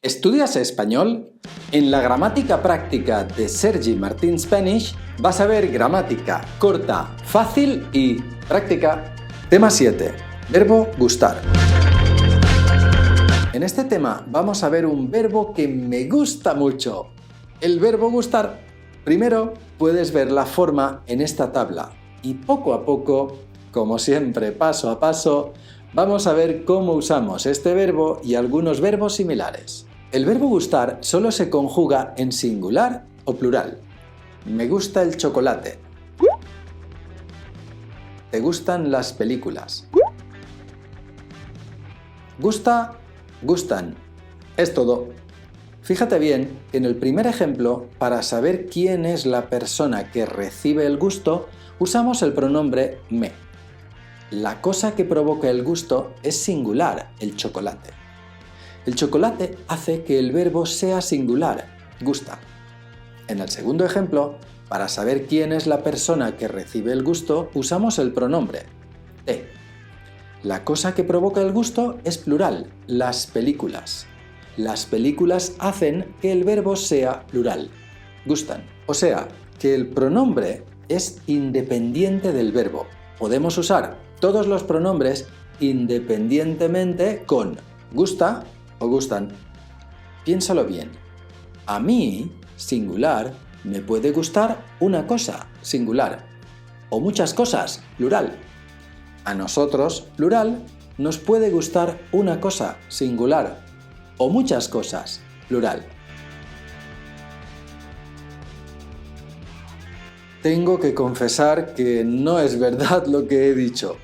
¿Estudias español? En la gramática práctica de Sergi Martín Spanish vas a ver gramática corta, fácil y práctica. Tema 7. Verbo gustar. En este tema vamos a ver un verbo que me gusta mucho. El verbo gustar. Primero puedes ver la forma en esta tabla y poco a poco, como siempre paso a paso, vamos a ver cómo usamos este verbo y algunos verbos similares. El verbo gustar solo se conjuga en singular o plural. Me gusta el chocolate. ¿Te gustan las películas? Gusta, gustan. Es todo. Fíjate bien que en el primer ejemplo, para saber quién es la persona que recibe el gusto, usamos el pronombre me. La cosa que provoca el gusto es singular, el chocolate. El chocolate hace que el verbo sea singular, gusta. En el segundo ejemplo, para saber quién es la persona que recibe el gusto, usamos el pronombre te. La cosa que provoca el gusto es plural, las películas. Las películas hacen que el verbo sea plural, gustan. O sea, que el pronombre es independiente del verbo. Podemos usar todos los pronombres independientemente con gusta o gustan. Piénsalo bien. A mí, singular, me puede gustar una cosa, singular, o muchas cosas, plural. A nosotros, plural, nos puede gustar una cosa, singular, o muchas cosas, plural. Tengo que confesar que no es verdad lo que he dicho.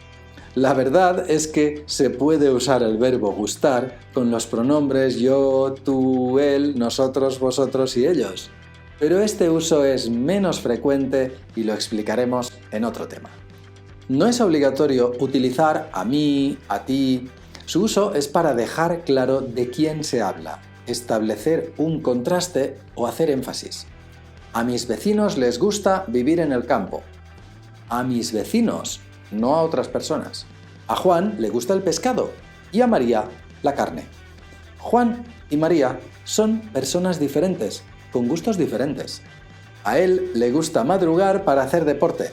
La verdad es que se puede usar el verbo gustar con los pronombres yo, tú, él, nosotros, vosotros y ellos. Pero este uso es menos frecuente y lo explicaremos en otro tema. No es obligatorio utilizar a mí, a ti. Su uso es para dejar claro de quién se habla, establecer un contraste o hacer énfasis. A mis vecinos les gusta vivir en el campo. A mis vecinos, no a otras personas. A Juan le gusta el pescado y a María la carne. Juan y María son personas diferentes, con gustos diferentes. A él le gusta madrugar para hacer deporte.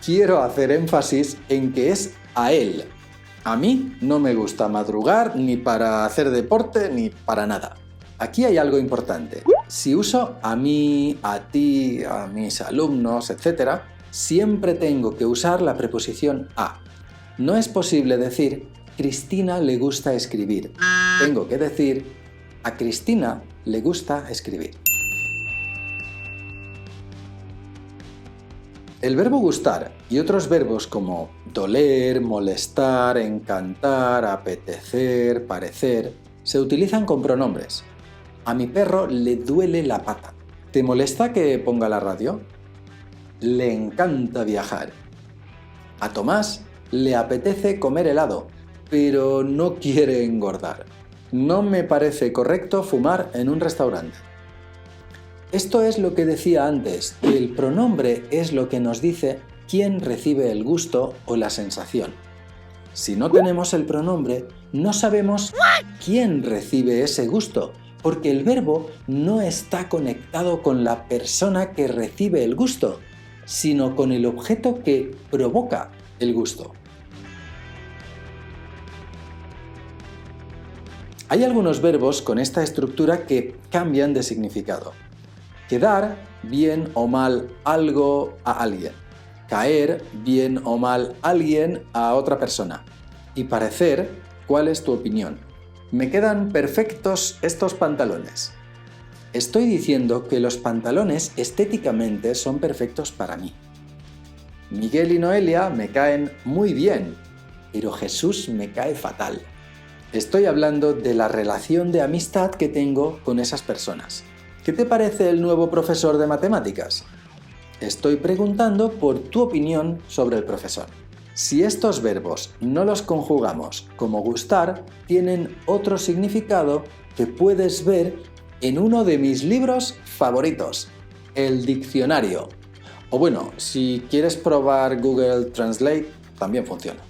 Quiero hacer énfasis en que es a él. A mí no me gusta madrugar ni para hacer deporte ni para nada. Aquí hay algo importante. Si uso a mí, a ti, a mis alumnos, etc., siempre tengo que usar la preposición a. No es posible decir Cristina le gusta escribir. Tengo que decir a Cristina le gusta escribir. El verbo gustar y otros verbos como doler, molestar, encantar, apetecer, parecer, se utilizan con pronombres. A mi perro le duele la pata. ¿Te molesta que ponga la radio? Le encanta viajar. A Tomás le apetece comer helado, pero no quiere engordar. No me parece correcto fumar en un restaurante. Esto es lo que decía antes, que el pronombre es lo que nos dice quién recibe el gusto o la sensación. Si no tenemos el pronombre, no sabemos quién recibe ese gusto, porque el verbo no está conectado con la persona que recibe el gusto, sino con el objeto que provoca el gusto. Hay algunos verbos con esta estructura que cambian de significado. Quedar bien o mal algo a alguien. Caer bien o mal alguien a otra persona. Y parecer, ¿cuál es tu opinión? Me quedan perfectos estos pantalones. Estoy diciendo que los pantalones estéticamente son perfectos para mí. Miguel y Noelia me caen muy bien, pero Jesús me cae fatal. Estoy hablando de la relación de amistad que tengo con esas personas. ¿Qué te parece el nuevo profesor de matemáticas? Estoy preguntando por tu opinión sobre el profesor. Si estos verbos no los conjugamos como gustar, tienen otro significado que puedes ver en uno de mis libros favoritos, el diccionario. O bueno, si quieres probar Google Translate, también funciona.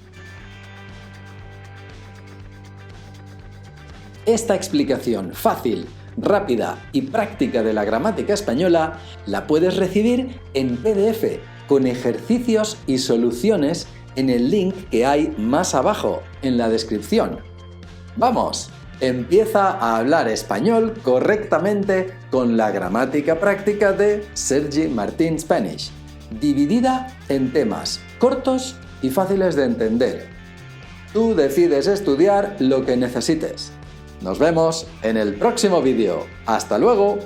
Esta explicación fácil, rápida y práctica de la gramática española la puedes recibir en PDF con ejercicios y soluciones en el link que hay más abajo en la descripción. ¡Vamos! Empieza a hablar español correctamente con la gramática práctica de Sergi Martín Spanish, dividida en temas cortos y fáciles de entender. Tú decides estudiar lo que necesites. Nos vemos en el próximo vídeo. ¡Hasta luego!